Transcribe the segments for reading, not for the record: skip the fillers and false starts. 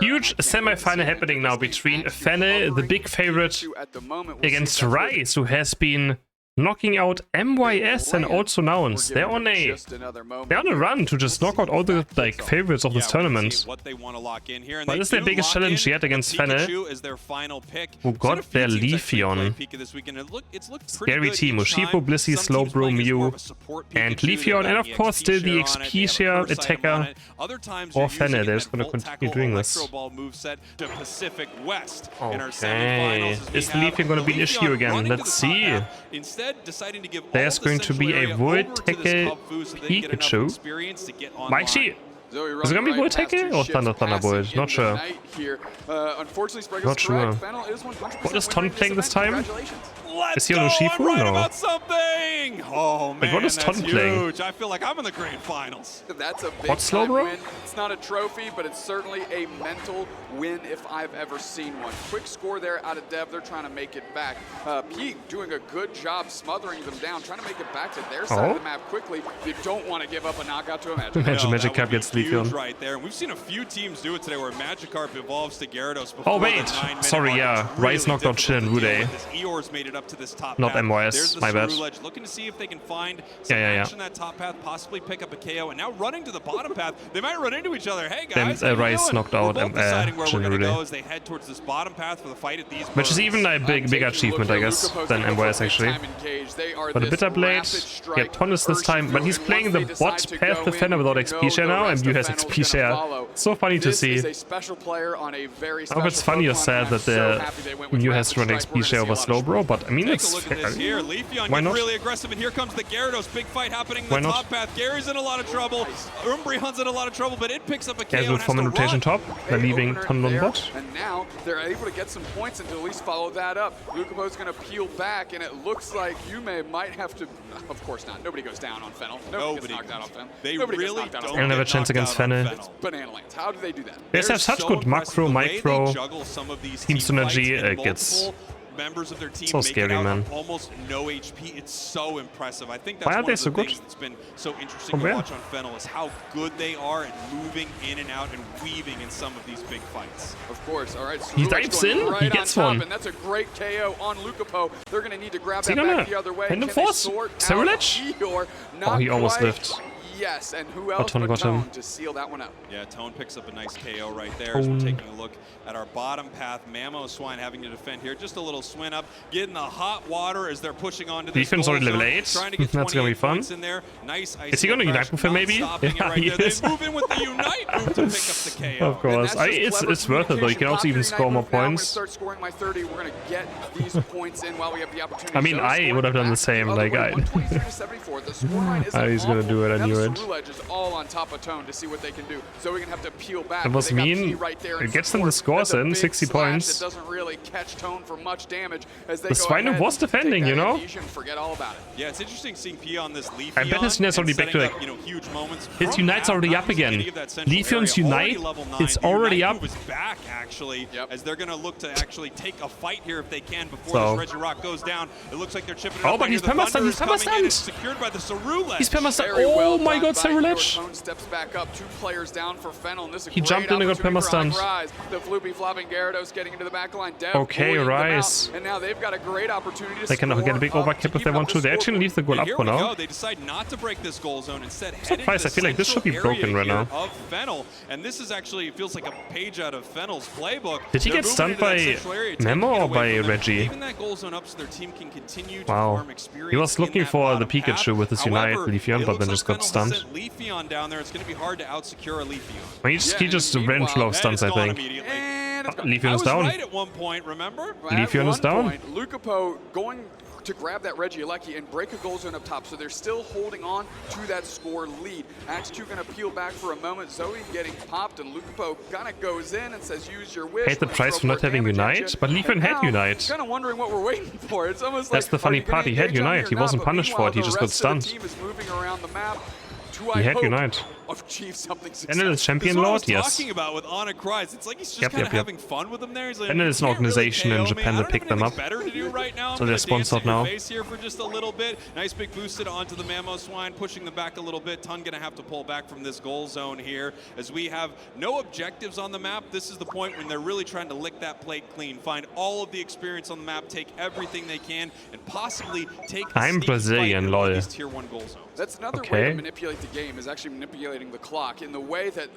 Huge semi-final happening now between FENNEL, the big favorite, against Rise, who has been knocking out MYS and also Nouns. They're on a run to just knock out all the favorites of this tournament. But this is their biggest challenge yet against FENNEL, who got their Leafeon. Scary team, Urshifu, Blissey, Slowbro, Mew, and Leafeon, and of course still the XP share attacker for FENNEL. They're just gonna continue doing this. Okay, is Leafeon gonna be an issue again? Let's see. There's going to be a Volt Tackle Pikachu. Might she? Is it gonna be Volt Tackle or Thunderbolt? Not sure. Not sure. What is Ton playing this time? Is he on Urshifu? No. Oh, wait, what is Ton playing? I feel like I'm in the grand finals. That's a big What's Slowbro? win. It's not a trophy, but it's certainly a mental win if I've ever seen one. Quick score there out of Dev. They're trying to make it back. Peak doing a good job smothering them down, trying to make it back to their side of the map quickly. You don't want to give up a knockout to a Magikarp. Magikarp gets Leafeon. Right there. And we've seen a few teams do it today where Magikarp evolves to Gyarados. Oh wait, sorry, yeah. Rise knocked out Shin and Rude. Not MYS, my bad. Looking to see if they can find some action that top path, possibly pick up a KO, and now running to the bottom path. They might run into each other. Hey guys, Rise knocked out Shin and Rude. As they head towards this bottom path for the fight at these which is even a bigger achievement, I guess, than MYS actually. But a Bitter Blade, yeah, Tonus this time, but he's playing the bot path defender without XP share now, and Mew has XP share. So funny to see. I don't know if it's funny or sad that the Mew has to run XP share over Slowbro, but I mean, it's fair. Why not? Really aggressive, and here comes the Gyarados. Big fight happening in the top path. Gary's in a lot of trouble. Umbreon's in a lot of trouble, but it picks up a KO and has from to rotation top. They're leaving Ton on bot. And now they're able to get some points and to at least follow that up. Lucapo's going to peel back, and it looks like Yume might have to. Of course not. Nobody goes down on FENNEL. Nobody gets knocked out on FENNEL. They really don't have a chance against FENNEL. Banana Lands. How do they do that? They have such good macro, micro, team synergy. It gets members of their team so scary, man. Almost no HP. It's so impressive. I think that's one of the things that's been so interesting to watch on FENNEL is how good they are at moving in and out and weaving in some of these big fights. Of course. All right. He dives in. He gets one. And that's a great KO on Lucapo. They're going to need to grab that back the other way. Can force Cerulege? Oh, he almost lived. Yes, and who else but Tone to seal that one up? Yeah, Tone picks up a nice KO right there as we're taking a look at our bottom path. Mamoswine having to defend here. Just a little swing up, getting the hot water as they're pushing onto the defense already level 8. That's gonna be fun. In there. Nice is he gonna unite with him maybe? Yeah, he is. They move in with the unite move to pick up the KO. Of course. It's worth it though. You can also even score more points. Start scoring my 30. We're gonna get these points in while we have the opportunity. I mean, I would have done the same. Like he's gonna do it. I knew it. On top of Tone to see what they can do. So we're gonna have to peel back. It was mean. It gets them the scores in 60 points. It doesn't really catch Tone for much damage as they the Swinub was defending, you know. Forget all about it. Yeah, it's interesting seeing P on this Leafeon. I bet his Unite's already back to like huge moments. His Unite's already up again. Leafeon's Unite, it's already up. Back actually, as they're gonna look to actually take a fight here if they can before this Regirock goes down. It looks like they're chipping it up. Oh, but he's perma-stunned. He's perma-stunned. Secured by the Cerulege. He's perma-stunned. Oh my God, Cerulege. Steps back up, 2 players down for FENNEL, and this is he jumped in and got perma-stunned. The floopy flopping Gyarados getting into the back line. Okay, Rise. And now they've got a great opportunity to they can get a big overkill if they want to. They actually leave the goal up for now. They decide not to break this goal zone. Instead, surprised. I feel like this should be broken right now. Of FENNEL, and this is actually feels like a page out of FENNEL's playbook. Did he get stunned by Memo or by Reggie? Wow. He was looking for the Pikachu with his Unite Leafeon, but then just got stunned. Leafeon down there. It's going to be hard to out-secure a Leafeon. He just ran full of stunts, I think. Leafeon is down. Right at one point, remember? Leafeon is down. Lucapo going to grab that Regieleki and break a goal zone up top, so they're still holding on to that score lead. Axe2 going to peel back for a moment. Zoe getting popped, and Lucapo kind of goes in and says, use your wish. Hate the price for not having Unite, but Leafeon had Unite. Kind of wondering what we're waiting for. It's almost that's the funny part. He had Unite. He wasn't punished for it. He just got stunned. He had Unite. achieve something FENNEL is successful. champion This is what I lord, was yes. talking about with Onic Rise. It's like he's just Yep, kind of yep, yep. having fun with them there. He's like, FENNEL is an "You can't really organization in KO me. Japan I that don't picked have them up. anything better to do right now. So I'm they're gonna dance sponsored in your now. face here for just a little bit. Nice big boosted onto the Mammo Swine, pushing them back a little bit. Ton gonna have to pull back from this goal zone here as we have no objectives on the map. This is the point when they're really trying to lick that plate clean, find all of the experience on the map, take everything they can, and possibly take a I'm sneaky Brazilian, fight in one of lol. these tier 1 goal zones. That's another way Okay. to manipulate the game, is actually manipulating the clock. In the way that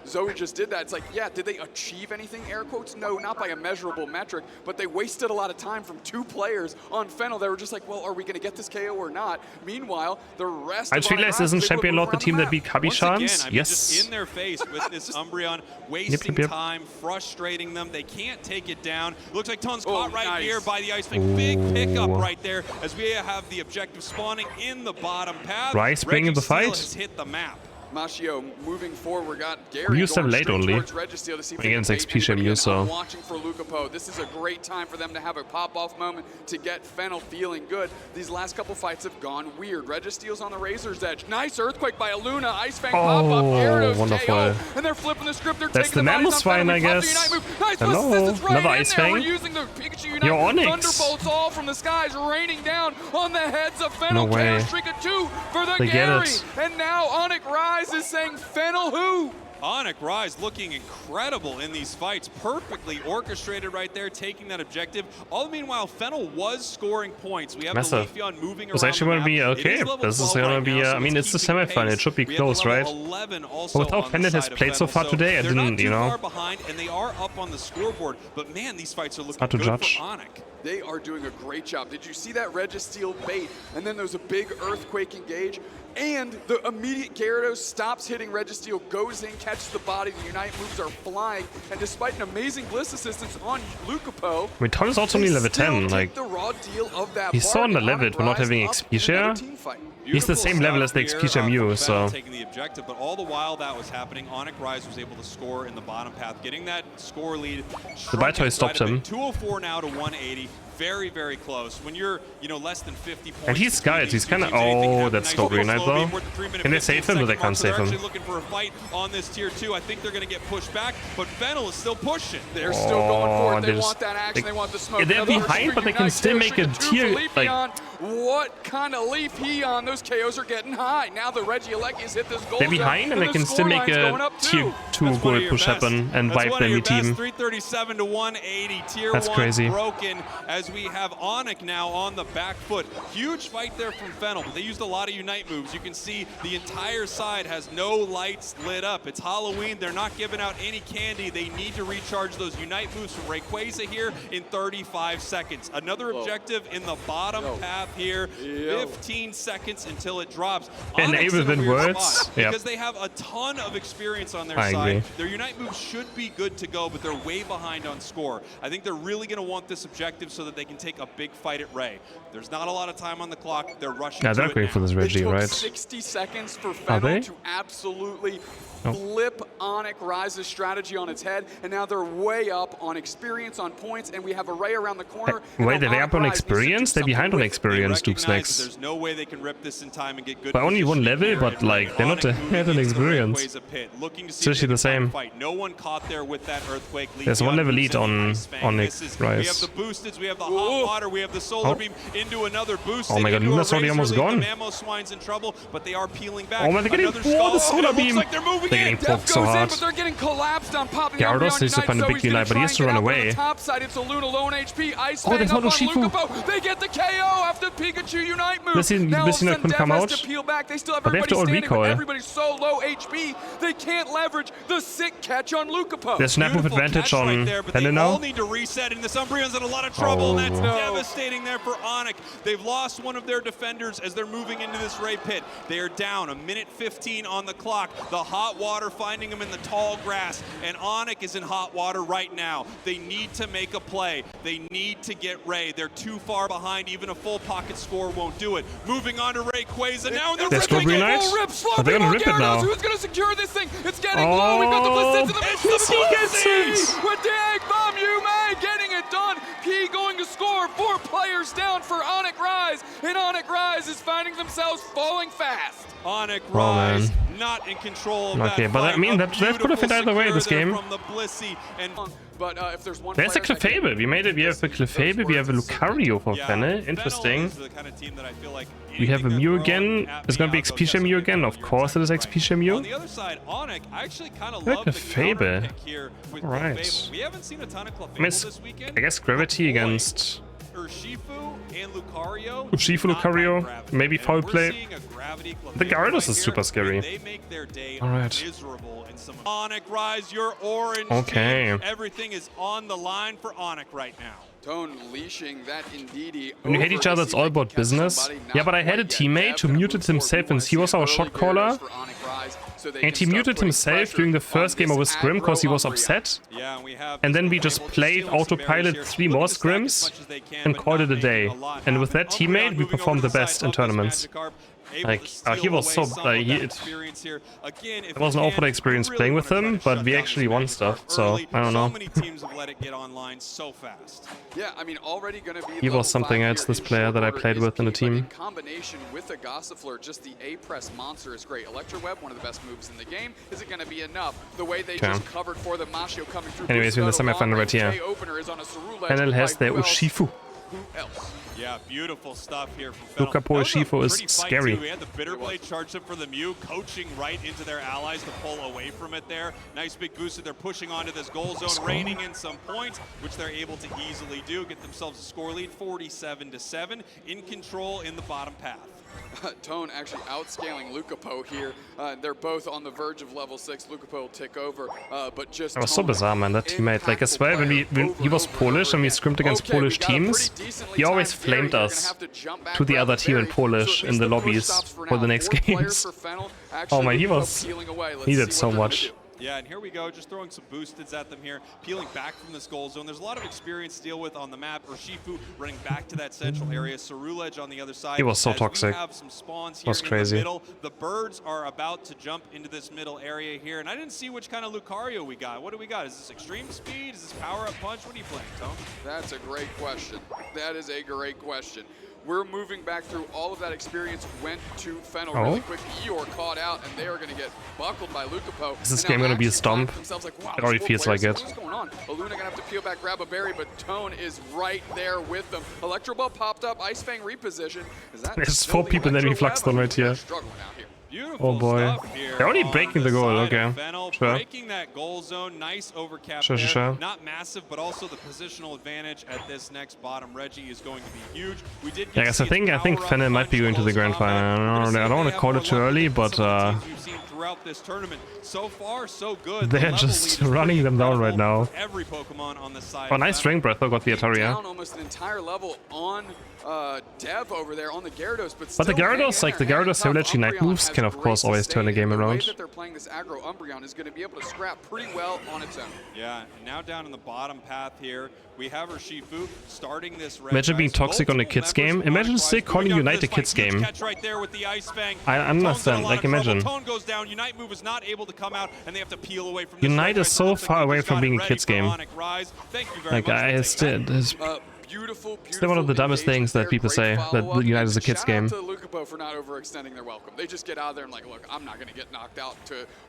Zoe just did that, it's like, yeah, did they achieve anything, air quotes? No, not by a measurable metric, but they wasted a lot of time from 2 players on FENNEL. They were just like, well, are we going to get this KO or not? Meanwhile, the rest I of just realized isn't champion lord the team that beat Once Kabi-chans? again, I mean, just Yes. in their face with this Umbreon, wasting yep. time, frustrating them. They can't take it down. Looks like Ton's caught right nice. here by the Ice Fang. Big pickup right there as we have the objective spawning in the bottom path. Rise bringing the Registeel fight. has hit the map. Machio moving forward, got Gary We used them going late straight only towards Registeel to see if they against can bait XP anybody in. so. I'm watching for Lucapo. This is a great time for them to have a pop-off moment to get FENNEL feeling good. These last couple fights have gone weird. Registeel's on the razor's edge. Nice Earthquake by Aluna. Ice Fang pop-up. Gyarados wonderful. KO. And they're flipping the script. They're That's taking the the bodies Mammoth on FENNEL. Swine, I We pop the guess. Unite move. Nice Hello. assistance right Another in Ice there. Fang. We're using the Pikachu Unite Yo, move. Onyx. Thunderbolts all from the skies raining down on the heads of FENNEL. No way. KO streak of 2 for the They get Gary. it. And now Onic Rise is saying FENNEL who? Onic Rise looking incredible in these fights, perfectly orchestrated right there, taking that objective. All the meanwhile, FENNEL was scoring points. We have Massive. the Leafeon moving It's around actually going to be okay. This is going to be, I mean, it's the semi-final. It should be close, right? But with how FENNEL has played so far today, I didn't, you know. They're not too far behind, and they are up on the scoreboard. But man, these fights are looking hard to good judge. for Onic. They are doing a great job. Did you see that Registeel bait? And then there's a big Earthquake engage. And the immediate Gyarados stops hitting Registeel, goes in, catches the body. The Unite moves are flying. And despite an amazing Bliss assistance on Lucapo, I mean, Ton is also only level 10. Like, the raw deal of that he's so bargain. under-leveled Onic for not Rise having up XP in share. another team fight. He's the same level as the XP share Mew, so. Taking the objective, but all the while that was happening, Onic Rise was able to score in the bottom path, getting that score lead. The Bitoy stopped him. 204 now to 180. Very, very close. When you're, you know, less than 50 points. And he's Sky, he's kind of. Oh, that's so green night though. Can they save him or they can't save him? They're looking for a fight on this tier 2. I think they're going to get pushed back, but FENNEL is still pushing. They're still going for it. They just- want that action. They want the smoke. Yeah, they're Another behind, but they can Unite still KO make streak a of 2 tier, for like- Leafeon. What kind of Leafeon? Those KOs are getting high. Now the Regieleki hit this goal They're zone, behind and they the can still make scoreline's going a up tier too. 2 That's one goal of your push best. happen and That's wipe one the of your enemy best. team. 337 to 180. Tier That's 1 crazy. broken as we have Onic now on the back foot. Huge fight there from FENNEL, but they used a lot of Unite moves. You can see the entire side has no lights lit up. It's Halloween. They're not giving out any candy. They need to recharge those Unite moves from Rayquaza here in 35 seconds. Another objective in the bottom path here. 15 seconds until it drops. And Onyx Abel in a win weird words. spot Yep. because they have a ton of experience on their I side. agree. Their Unite moves should be good to go, but they're way behind on score. I think they're really going to want this objective so that they can take a big fight at Ray. There's not a lot of time on the clock. They're rushing Yeah, to they're it going now. for this It Reggie, took right? 60 seconds for Are they? FENNEL to absolutely Nope. flip Onic Rise's strategy on its head, and now they're way up on experience, on points, and we have a Ray around the corner. Wait, and they're now up on Onic Rise needs to do experience? They're something behind on with it. experience, They Duke's recognize that next. there's no way they can rip this in time and get good By only one position level, here. but, And like, they're not Onic ahead moving on into the experience. Rayquaza pit, looking to see It's actually if they the can same. fight. No one caught there with that Earthquake. There's one Leafeon level moves lead in, on Ice Fang Onic misses. Rise. We have the boosteds, we have the hot water, we have the solar Oh. beam into another boost. Oh my god, into a Luna's already Razor almost Leaf. gone. The Mammo Swine's in trouble, but they are peeling back. Oh my, they're getting Another the skull, solar and it looks beam. like they're moving They're in. getting poked Def so goes in, hard. but they're getting collapsed on popping Gyarados Umbreon needs to Unite, find a so big he's gonna Unite, but he try has and to get run out on away. the top side, it's a Luna lone HP. Ice Oh, Fang there's up no on Shifu. Lucapo. They get the KO after Pikachu Unite move. Listen, now Listen, Def couldn't come has out. to peel back. They still have But they have everybody to standing, recoil. but everybody's so low HP, they can't leverage the sick catch on Lucapo. There's snap move Beautiful advantage catch right on there, but FENNEL they all now. need to reset, and this Umbreon's in a lot of trouble, and that's Oh. devastating there for Onic. They've lost one of their defenders as they're moving into this Ray pit. They are down, a minute 15 on the clock. The hot water finding them in the tall grass, and Onic is in hot water right now. They need to make a play. They need to get Ray. They're too far behind. Even a full pocket score won't do it. Moving on to Rayquaza now, and they're That's ripping Strawberry it. Knights? Full rip, Are they slowing gonna on rip it Gyarados. now? Who's gonna secure this thing? It's getting low. We've got the Bliss into the midst of He the gets it! with the Egg Bomb, Yume getting it done. P going to score. 4 players down for Onic Rise, and Onic Rise Rise is finding themselves falling fast. Onic Rise not in control of that but I fight. mean, that could have hit either way this game. From the Blissey and But if there's one there's a Clefable. We made it. We have a Clefable. We have a Lucario for FENNEL. Interesting. We have a Mew again. It's gonna be XP Mew again. Of course it is XP Mew. On the other side, Onic, I actually kind of Like love the Clefable. pick here with Alright. Clefable. We haven't seen a ton of I Clefable mean, this weekend. I guess Gravity against Urshifu and Lucario. Urshifu, not Lucario, gravity. maybe And foul we're play. seeing a gravity The Clefable Gyarados right is super here. scary. They make their day Alright. miserable in some Onic Rise, your orange Okay. team. Everything is on the line for Onic right now. Tone leashing that Indeedee. When you hate each other, it's all about business. Yeah, but I had a teammate who muted himself and he was our shot caller. And he muted himself during the first game of a scrim because he was upset. Yeah, we have And then we just played autopilot 3 more scrims and called it a day. And with that teammate, we performed the best in tournaments. Like, he was so... it was an awful experience playing with him, but we actually won stuff, so I don't know. So many teams have let it get online so fast. Yeah, I mean, already going to be He was something else, this player that I played with in the team. In combination with a Gossifleur, just the A-press monster is great. Electroweb, one of the best moves in the game. Is it going to be enough? The way they just covered for the Mashio coming through. Anyways, we're in the semifinal right here. FENNEL has their Urshifu. Who else? Yeah, beautiful stuff here from FENNEL. Lucario Urshifu is Pretty fight, scary. too. We had the Bitter Blade charged up for the Mew, coaching right into their allies to pull away from it there. Nice big boost that they're pushing onto this goal zone, raining in some points, which they're able to easily do. Get themselves a score lead, 47-7, in control in the bottom path. Tone actually outscaling Lucapo here. They're both on the verge of level 6. Lucapo will tick over, but just... That was so bizarre, man, that teammate. Like, as well, when he was Polish and we scrimmed against Polish teams, he always flamed us to the other team in Polish in the lobbies for the next games. Oh my, he did so much. Yeah, and here we go, just throwing some boosteds at them here, peeling back from this goal zone. There's a lot of experience to deal with on the map. Urshifu running back to that central area. Cerulege on the other side. He was so As toxic. We have some spawns here Was crazy. in the middle. The birds are about to jump into this middle area here, and I didn't see which kind of Lucario we got. What do we got? Is this extreme speed? Is this power-up punch? What are you playing, Tone? That's a great question. That is a great question. We're moving back through all of that experience, went to FENNEL really quick. Eeyore caught out, and they are going to get buckled by Lucapo. Is this game going to be a stomp? Like, wow, It already feels like it. What's going on? Aluna going to have to peel back, grab a berry, but Tone is right there with them. Electro Ball popped up, Ice Fang reposition. There's 4 people that we fluxed on right here. Struggling out here. Beautiful Oh boy. stuff here. They're only breaking the goal, okay. Sure. Breaking that goal zone, nice overcap Sure. Not massive, but also the positional advantage at this next bottom Reggie is going to be huge. We did Yeah, I guess I think FENNEL might be going to the grand final. I don't want to call it too early, but throughout this tournament. So far, so good. they're just running them down right now. Every Pokemon on the side. Oh, nice String Breath, though, got the Ataria. Down almost an entire level on Dev over there on the Gyarados, But the Gyarados, like the Gyarados Savage Night moves can of course always turn the game around. The way that they're playing this aggro Umbreon is going to be able to scrap pretty well on its own. Yeah, and now down in the bottom path here, we have Urshifu starting this red. Imagine being toxic on a kids game. Imagine still calling Unite a kids game. Right there with the Ice Fang. I understand, like imagine. Tone goes down, Unite move is not able to come out, and they have to peel away from Unite is so far away from being a kids game. Like Beautiful, still one of the dumbest things that people say, that Unite is a kids game. Shout out to Lucapo for not overextending their welcome. They just get out there and like, look, I'm not going to get knocked out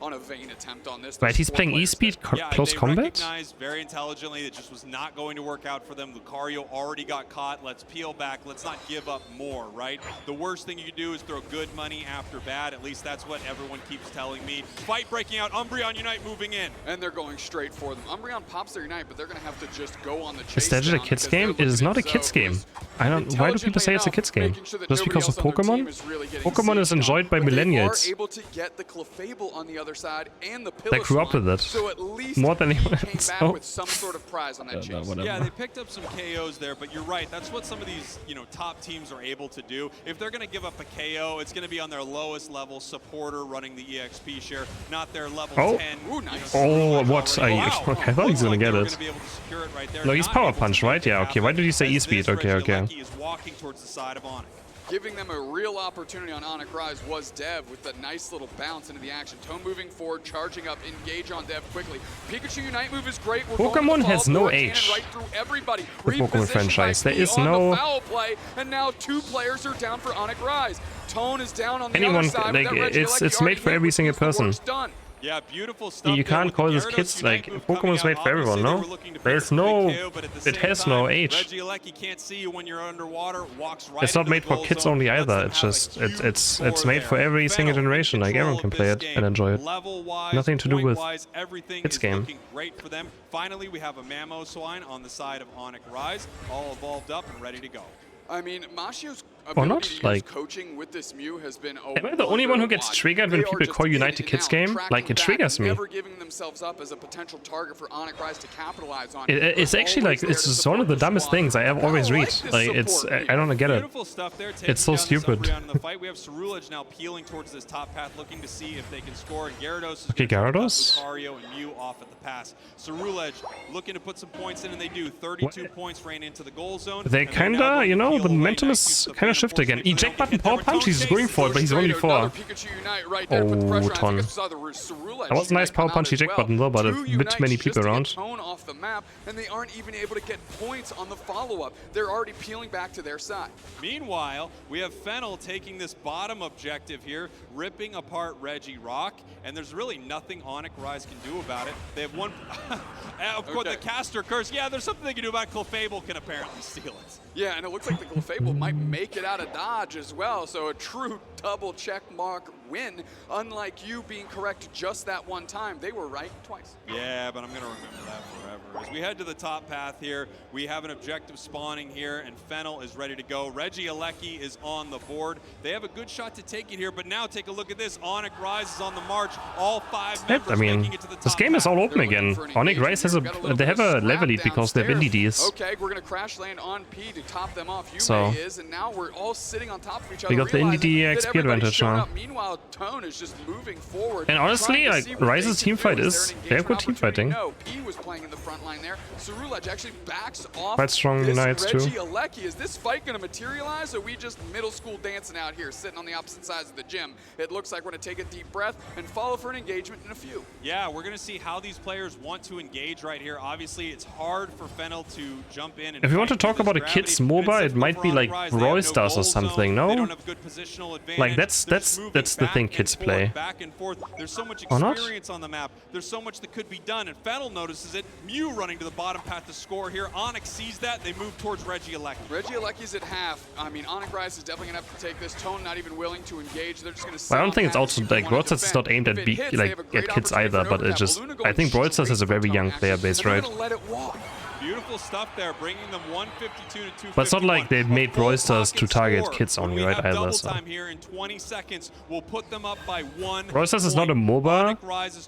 on a vain attempt on this. Right, he's playing E-Speed close combat? Recognized very intelligently it just was not going to work out for them. Lucario already got caught. Let's peel back. Let's not give up more, right? The worst thing you can do is throw good money after bad. At least that's what everyone keeps telling me. Fight breaking out. Umbreon Unite moving in. And they're going straight for them. Umbreon pops their Unite, but they're going to have to just go on the chase. Is that just a kids game? It is not a kids game. I don't. Why do people say it's a kids game? Just because of Pokemon? Pokemon is enjoyed by millennials. They are able to get the Clefable on the other side and the They grew up with it. So at least more than anyone came else. back with some sort of prize on that chase. Yeah, they picked up some KOs there, but you're right. That's what some of these, top teams are able to do. If they're going to give up a KO, it's going to be on their lowest level supporter running the EXP share, not their level 10. Ooh, nice. Oh, what? Okay, I thought he was going to get it. Right there. No, he's Power Punch, right? Yeah, okay. Why did you say E-Speed? Okay. Is walking towards the side of Onic. giving them a real opportunity on Onic Rise was Dev with that nice little bounce into the action. Tone moving forward, charging up, engage on Dev quickly. Pikachu Unite move is great. Pokemon has no age. Right through everybody. The Pokemon franchise. There is on no the foul play, and now 2 players are down for Onic Rise. Tone is down on the anyone other side. like it's made for every single person. Yeah, beautiful stuff. You can't call this kids, like, Pokemon's made for everyone, no? There's no... It has no age. It's not made for kids only either, it's just... It's made for every single generation, like, everyone can play it and enjoy it. Nothing to do with kids game. Finally, we have a Mammo swine on the side of Onic Rise, all evolved up and ready to go. I mean, Mashio's or not, like, coaching with this Mew has been am I the only one who gets triggered when people call Unite the Kids game? Like, it triggers me. Never giving themselves up as a potential target for Onic Rise to capitalize on. It's actually like, it's just one of the dumbest things I have always read. Like, it's, I don't get it. It's so stupid. We have Cerulege now peeling towards this top path, looking to see if they can score. And Gyarados is okay, Gyarados? Lucario and Mew off at the pass. Cerulege looking to put some points in, and they do. 32 points ran into the goal zone. They kinda, you know, the momentum is kinda shifted again. Eject button power punch, he's going for it, but he's only 4. Oh, Ton. That was a nice power punch eject button though, but a bit too many people around. Off the map, and they aren't even able to get points on the follow-up. They're already peeling back to their side. Meanwhile, we have FENNEL taking this bottom objective here, ripping apart Regirock, and there's really nothing Onic Rise can do about it. They have one... of course, the caster curse. Yeah, there's something they can do about it. Clefable can apparently steal it. Yeah, and it looks like the Clefable might make it out of dodge as well, so a true double check mark win, unlike you being correct just that one time. They were right twice. Yeah, but I'm going to remember that forever. As we head to the top path here, we have an objective spawning here, and FENNEL is ready to go. Regieleki is on the board. They have a good shot to take it here, but now take a look at this. Onic Rise is on the march. All 5 members making it to the top this game is all open again. Onic Rise has they have a level lead because they have NDDs. Okay, we're going to crash land on P to top them off. So is, and now we're all sitting on top of each other. We got the NDD XP advantage now. Meanwhile, Tone is just moving forward. And honestly, like, Rise's teamfight is, they have good teamfighting. P was playing in the front line there. Cerulege actually backs off. Quite strong Unites too. Regieleki, is this fight going to materialize, or are we just middle school dancing out here, sitting on the opposite sides of the gym? It looks like we're going to take a deep breath and follow for an engagement in a few. Yeah, we're going to see how these players want to engage right here. Obviously, it's hard for FENNEL to jump in. And if you want to talk about a kids MOBA, it might be like Brawl Stars or something, no? Like that's the thing kids play. Back and forth. There's so much experience on the map. There's so much that could be done, and FENNEL notices it. Mew running to the bottom path to score here. Onyx sees that. They move towards Regieleki. Regieleki's at half. I mean, Onic Rise is definitely gonna have to take this. Tone not even willing to engage. They're just gonna. Well, I don't think it's also like Brawl Stars is not aimed at at kids either, but it's just I think Brawl Stars has a very young player base, right? Beautiful stuff there, bringing them 152 to 250. But it's not like they made Brawl Stars to target kids only, right? Either. So. Time here in 20 seconds. We'll put them up by 1. Brawl Stars is not a MOBA.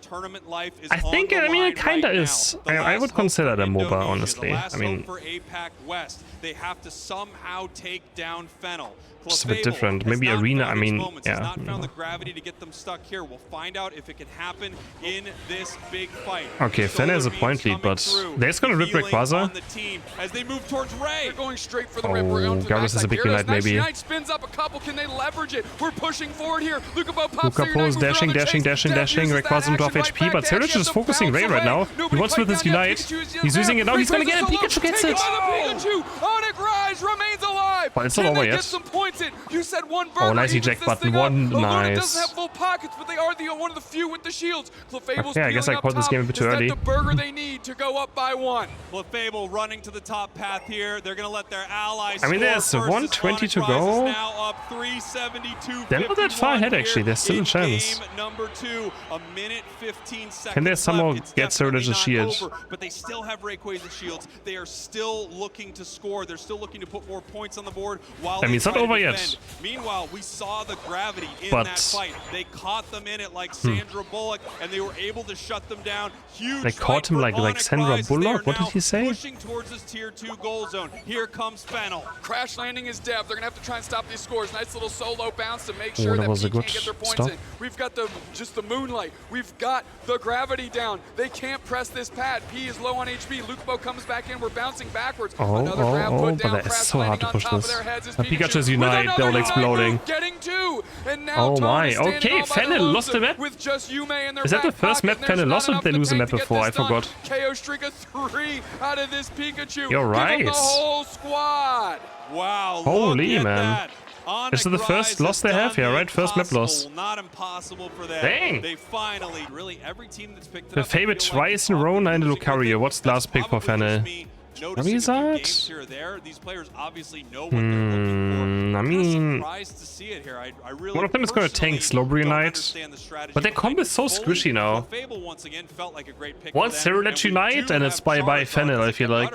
Tournament life is I think. I mean, it kind of is. I would consider it a MOBA, honestly. I mean, for APAC West, they have to somehow take down FENNEL. It's a bit different. Maybe Arena. I mean, yeah. Not found the gravity to get them stuck here. We'll find out if it can happen in this big fight. Okay, FENNEL has a point lead, but they're just gonna rip Rayquaza. As they move towards Ray. They're going straight for the Gyarados has a big Unite, maybe. Spins up a couple. Can they leverage it? We're pushing forward here. Lucapo is dashing. Rayquaza into off HP, but CrisHeroes is focusing Ray right now. He wants with his Unite. He's using it now. He's gonna get it. Pikachu gets it. Onic Rise remains alive. But it's not over yet. You said one burger. Oh, nice eject button. One nice. Doesn't have full pockets, but they are one of the few with the shields. Clefable's I guess I called this game a bit too early. The burger they need to go up by 1. Clefable running to the top path here. They're going to let their allies. I mean, there's 120 to go. Now up 372. They're not that far ahead, actually. There's still a chance. Game number 2, a minute 15 seconds. Can they somehow get Cerulage's shield? But they still have Rayquaza's shields. They are still looking to score. They're still looking to put more points on the board. While I mean, it's not over yet. Meanwhile, we saw the gravity in that fight. They caught them in it like Sandra Bullock, and they were able to shut them down. Huge. They caught him like Sandra Bullock. What did he you say? Pushing towards this tier 2 goal zone. Here comes FENNEL. Crash landing is Dev. They're gonna have to try and stop these scores. Nice little solo bounce to make sure that that was a P good can't get their points stop. in. We've got just the moonlight. We've got the gravity down. They can't press this pad. P is low on HP. Lukepo comes back in. We're bouncing backwards. Another grab put down. But that is Crash so hard to landing on push top of this. their heads is Pikachu's Pikachu with Unite, another they're all high exploding. move, getting two. And now Oh Tom my, is standing okay, all by the FENNEL loser lost the map? with just Yume in their Is that the back first map pocket, and FENNEL there's lost, not or did they enough lose the to map get before? I this done. forgot. KO streak of 3 out of this Pikachu. You're right. Give him the whole squad. Wow, Holy look at man. that. Onic This is the first Rise loss they has have? done Yeah, the right? First map loss. impossible, not impossible for them. Dang. They finally, really, every team that's picked it The up, I favorite feel like twice in a row, and Lucario. What's the last pick for FENNEL? Charizard? I mean, one of them is gonna tank Slowbro Unite, but their combo is so squishy now. One Cyrillage Unite, and it's by FENNEL, I feel like.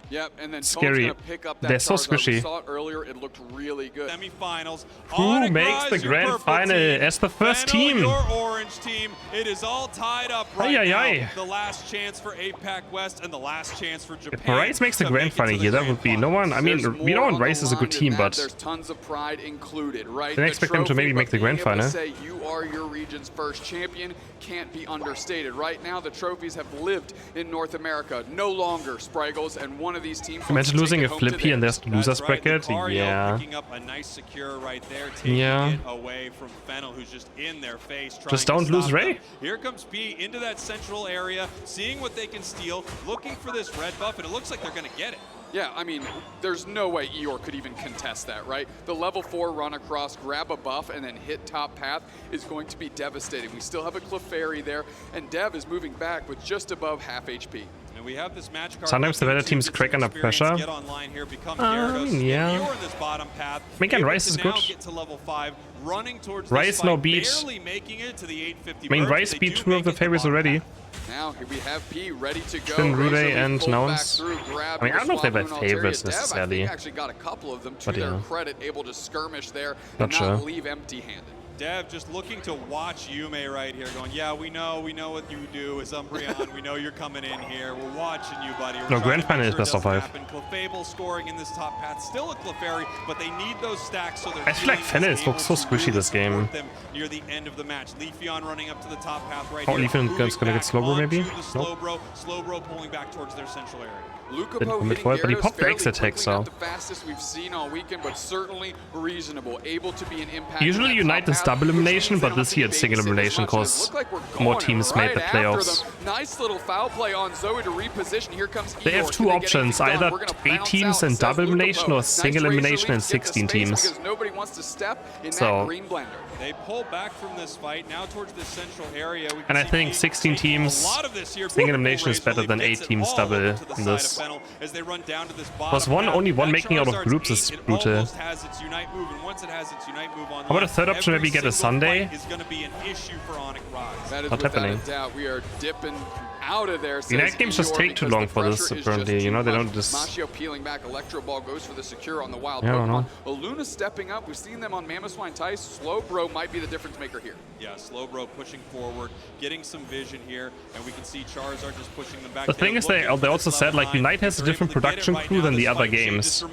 Yep, and then Scary. pick up that They're so Charizard. We squishy. saw it earlier. It looked really good. Semifinals. Who makes the grand final as the first team? Your orange team. It is all tied up right Ay, now. ay, ay. The last chance for APAC West and the last chance for Japan. If Rise makes the grand final here, that would be no one. I mean, There's we know more on Rise the is a good line team, than but that. There's tons of pride included, right? didn't expect them to maybe make the grand being able to final. say you are your region's first champion can't be understated. Right now, the trophies have lived in North America, no longer Spriggles, and one of these teams. Imagine losing a Flippy and there's the losers bracket. Yeah. Picking up a nice secure right there, Yeah. taking it away from FENNEL, who's just in their face. Just trying to don't lose stop Ray. them. Here comes P into that central area, seeing what they can steal, looking for this red buff, and it looks like they're going to get it. Yeah, I mean, there's no way Eeyore could even contest that, right? The level 4 run across, grab a buff, and then hit top path is going to be devastating. We still have a Clefairy there, and Dev is moving back with just above half HP. And we have this match card. Sometimes the better teams crack under pressure. Get online here, become Yeah. You're in this bottom path. Again, Rise is now good. Get to level 5, running towards Rise this no fight, beat. barely making it to the 850 I mean, merge, Rise but they beat do two make of the it to favorites bottom already. path. Now we have P ready to go. Then Rude Razor, we and pulled back Nouns. through, grab I mean, I don't know if they Swap were Moon favorites Altaria. Dev, I necessarily. think actually got a couple of them to But their yeah. credit, able to skirmish there Not and sure. not leave empty-handed. Dev just looking to watch Yume right here, going, yeah, we know what you do as Umbreon. We know you're coming in here. We're watching you, buddy. We're No, trying grand to make final is sure it best of doesn't 5. happen. Clefable scoring in this top path. Still a Clefairy, but they need those stacks so they're I feel like FENNEL looks so squishy this game. Near the end of the match. Leafeon running up to the top path right Oh, here. Leafeon moving is gonna get back Slowbro maybe? onto the Nope. Slowbro pulling back towards their central area. Lucapo Mid hitting foil, but he Gyarados popped the fairly X attack, quickly, so. not the fastest we've seen all weekend, but certainly reasonable, able to be an impact. Usually in that Unite top is half, double which elimination, means they but don't this have to year it's single babysit as elimination much, and it 'cause looked like we're more going teams made the right after playoffs. them. Nice little foul play on Zoe to reposition. Here comes They have Eeyore. two Can they get options, anything done? either We're gonna 8 bounce teams out, and says double Lucapo. elimination, or Nice single Razor elimination lead, and get the 16 space teams. because nobody wants to step in So- that green blender. They pull back from this fight now towards the central area. We can And I see think Pete 16 taking teams, a lot of this here. single elimination is better than 8 Razor teams all double over to the in side this. of FENNEL as they run down to this Was bottom only one path. making out of Charizard's groups is 8, it brutal. almost has its Unite move, and once it has its Unite move online, about a third option, every maybe get a single Sunday? fight is going to be an issue for Onic Rise. That is Not without happening. a doubt. We are dipping out of there. Unite games just take too long for this, apparently. You know, they don't just. Machio peeling back. Electro Ball goes for the secure on the wild Yeah, I don't Pokemon. know. Luna stepping up. We've seen them on Mamoswine Tice. Slowbro might be the difference maker here. Yeah, Slowbro pushing forward, getting some vision here, and we can see Charizard just pushing them back. The thing is, they also said, like, Unite has a different production crew than the other games.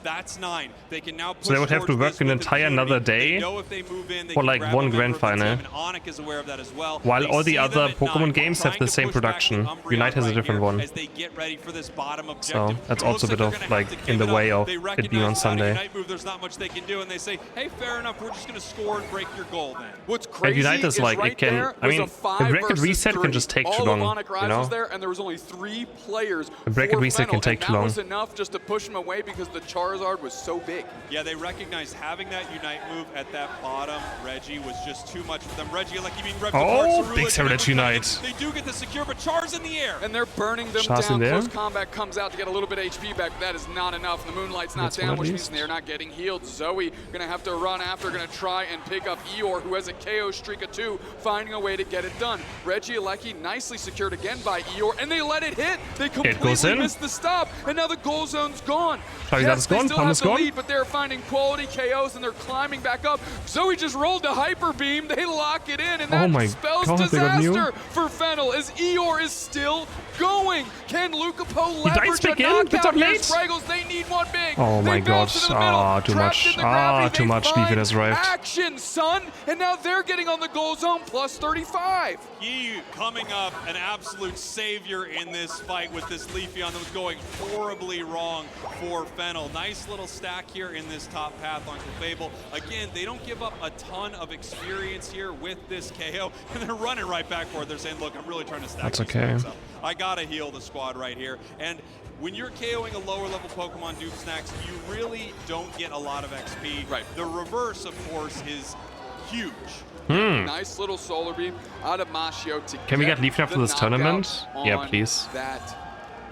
That's 9. They can now So they would have to work an entire another day for, like, one grand final. While all the other Pokemon games have the same production. Unite has a different one. As they get ready for this bottom So objective. that's It also a looks bit like of, they're gonna like, have to in the give it way up. of They it being recognize on without a Sunday. Unite move, there's not much they can do, and they say, hey, fair enough, we're just going to score and break your goal then. What's And crazy Unite is like, right it can. there I was mean, a the 5 bracket versus reset 3. can just take too All long. of Onic Rise You know? was there, and there was only 3 players. The bracket for reset can FENNEL, take and too long. That was enough just to push him away because the Charizard was so big. Yeah, they recognized having that Unite move at that bottom. Reggie was just too much for them. Reggie, like you mean Rev Oh, Departs, big Cerulege, Cyrillage Unite. They do get the secure, but Char's in the air. And they're burning them Shots in down. there. Close combat comes out to get a little bit of HP back, but that is not enough. The Moonlight's not That's one down, at which least. means they're not getting healed. Zoe gonna have to run after, gonna try and pick up Eeyore, who has a KO streak of 2, finding a way to get it done. Reggie Alecki nicely secured again by Eeyore, and they let it hit. They goes completely in. missed the stop, and now the goal zone's gone. Charizard's Yes, they gone, still Palm have is the gone. lead, but they're finding quality KOs, and they're climbing back up. Zoe just rolled the Hyper Beam. They lock it in, and Oh that my spells God, they got Mew. disaster for FENNEL, as Eeyore is still going. Can Lucapo dies leverage a back in, but knockout not here? late. Spraggles, they need one big. Oh my They bounce god. into the middle, Ah, too trapped much. in the gravity. Too They much. find Leafeon has arrived. action, son. And now they're getting on the goal zone, plus 35. He coming up an absolute savior in this fight with this Leafeon that was going horribly wrong for FENNEL. Nice little stack here in this top path on Clefable. Again, they don't give up a ton of experience here with this KO, and they're running right back for it. They're saying, look, I'm really trying to stack That's these okay. stacks up. I gotta heal the squad right here. And when you're KOing a lower level Pokemon dupe snacks, you really don't get a lot of XP. Right. The reverse, of course, is huge. Nice little solar beam out of Mashio to Can we get Leafeon after the this tournament? knockout Yeah, on please. That.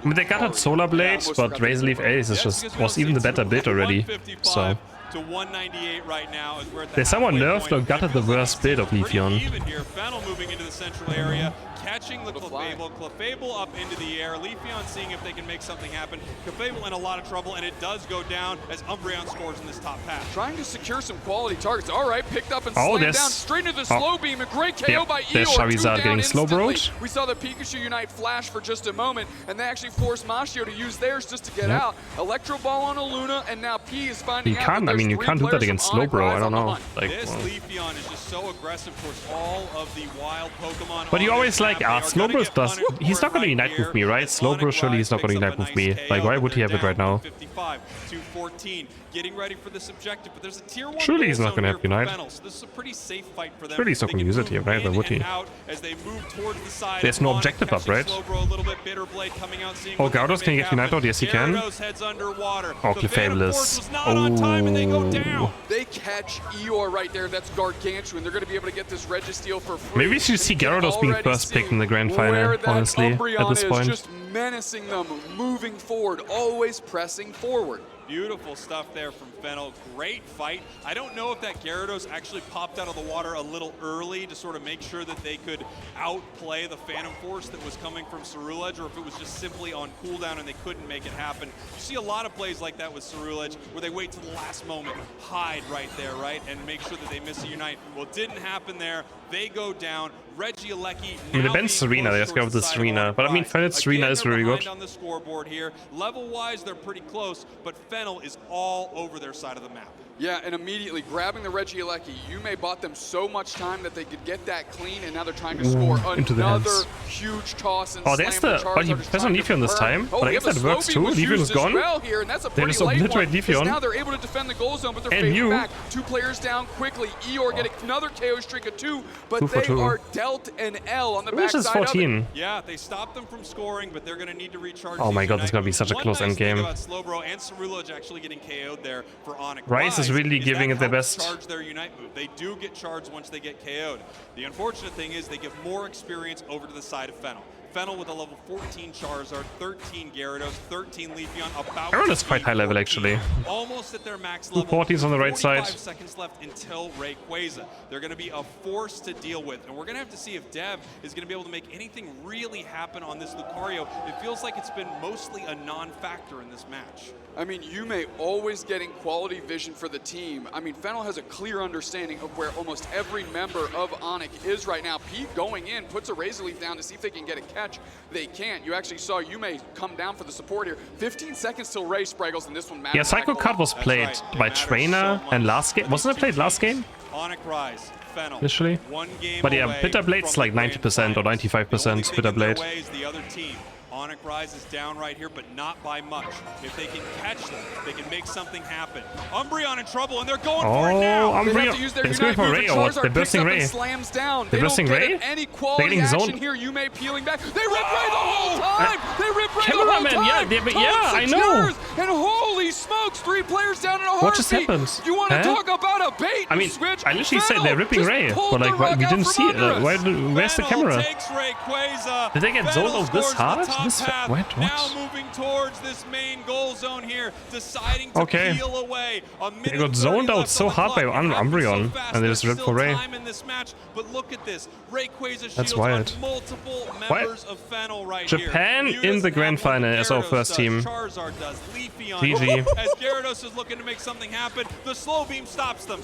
I mean, they got that Solar Blade, but Razor Leaf Ace is just was even the better build already. So To 198 right now as we're at the there's someone halfway nerfed point. or gutted It the feels like worst it's build of pretty Leafeon. even here. FENNEL moving into the central area, catching the Clefable. Clefable up into the air. Leafeon seeing if they can make something happen. Clefable in a lot of trouble, and it does go down as Umbreon scores in this top path. Trying to secure some quality targets. All right, picked up and Oh, slammed there's- down straight into the slow beam. A great KO Yep, by there's Eeyore. Charizard getting slow-broed. We saw the Pikachu Unite flash for just a moment, and they actually forced Mashio to use theirs just to get out. Electro Ball on a Luna, and now P is finding You out can't. that I mean, there's you three can't do that players against from Onic Slowbro. Rise I don't on the know. hunt. Like, This well. Leafeon is just so aggressive towards all of the wild Pokemon. But you on always this like, map. They are gonna Slowbro get does. punished He's for not gonna it unite right with me, here, right? as Slowbro Onic surely he's Rise not gonna picks up unite a with me. nice Like, KO, why but would he they're have it right down now? 55 to 14, getting ready for this objective, but there's a tier 1 Surely he's goal not gonna zone have here for Unite. FENNEL, so this is a pretty safe fight for them. Surely he's not They gonna can use it move here, right? Why in would he? and out as they move towards the side. There's no Onic objective up, catching right? Slowbro a little bit. Bitterblade coming out, seeing Oh, what they Gyarados can make get Unite happen. out? Yes, he can. Gyarados heads underwater. Oh, The Phantom Clefable Force is- was not on time, and they go Oh. down. They catch Eeyore right there. That's gargantuan. They're going to be able to get this Registeel for free. Maybe we should see And you can Gyarados being already first picked in the see grand final, where that honestly, at Umbreon this is point. just menacing them, moving forward, always pressing forward. Beautiful stuff there from FENNEL. Great fight. I don't know if that Gyarados actually popped out of the water a little early to sort of make sure that they could outplay the Phantom Force that was coming from Cerulege, or if it was just simply on cooldown and they couldn't make it happen. You see a lot of plays like that with Cerulege where they wait to the last moment, hide right there, right, and make sure that they miss a Unite. Well, it didn't happen there. They go down. Regieleki. I mean, the bench Serena, let's go with the Serena. But I mean, FENNEL Serena is very good. On the scoreboard here. Level-wise, they're pretty close, but FENNEL is all over their side of the map. Yeah, and immediately grabbing the Regieleki, Yume bought them so much time that they could get that clean, and now they're trying to score into the another hands. huge toss and Oh, there's slam the. Oh, he pressed on Leafeon this time. But I guess that works too. Leafeon is gone. Here, and that's a They pretty just late obliterate one, 'cause Leafeon. now they're able to defend the goal zone, but they're And fading you. back. 2 players down quickly. Eeyore getting another KO streak of 2, but 2 for they 2. are dealt an L on the Which is backside of it. 14. Yeah, they stopped them from scoring, but they're going to need to recharge. Oh my these god, this is Unite gonna be moves. such a One close nice thing endgame. about Slowbro and Cerulege actually getting KO'd there for Onic Rise is really that giving it their helps best. Charge their Unite move. They do get charged once they get KO'd. The unfortunate thing is they give more experience over to the side of FENNEL. FENNEL with a level 14 Charizard, 13 Gyarados, 13 Leafeon, about Aaron is quite high level, 14, actually. almost at their max level. 240s on the right 45 side. seconds left until Rayquaza. They're going to be a force to deal with, and we're going to have to see if Dev is going to be able to make anything really happen on this Lucario. It feels like it's been mostly a non-factor in this match. I mean, Yume always getting quality vision for the team. I mean, FENNEL has a clear understanding of where almost every member of Onic is right now. Pete going in, puts a Razor Leaf down to see if they can get a catch. They can't. You actually saw Yume come down for the support here. 15 seconds till Ray Spraggles, and this one matters. Yeah, Psycho Cut was played right. It by matters Trainer so much. and last game. Wasn't it played last game? Onic Rise, FENNEL. Literally. One game But yeah, away Bitter Blade's from like the grand 90% or finals. 95% The only thing Bitter in their Blade. way is the other team. Onic Rise is down right here, but not by much. If they can catch them, they can make something happen. Umbreon in trouble, and they're going for it now. Oh, They have to use their It's going Unite for move, Ray and or what? Charizard They're picks bursting up Ray. and slams down. They're They bursting don't get Ray? any quality They're getting action zoned. here. Yume peeling back. They rip Ray the whole time. They rip Ray the whole Cameraman, time. I know. And holy smokes, 3 players down in a heartbeat. What just happened? You want to Huh? talk about a bait I and mean, switch? I literally said FENNEL they're ripping just Ray, pulled but the like, rug we out didn't from see it. under us. Where's the FENNEL camera? takes Rayquaza. Did they get FENNEL zoned out this scores the hard? top This path. what? Now moving towards this main goal zone here, deciding to Okay. peel away. A minute They got 30 zoned out left so on the hard by clock. It happened Umbreon, so fast, and they there's just ripped still for Ray. time in this match, but look at this. Rayquaza That's shields wild. on multiple members of FENNEL right Japan here. in the grand final as our first team. Charizard does. Leafeon. GG. As Gyarados is looking to make something happen, the slow beam stops them.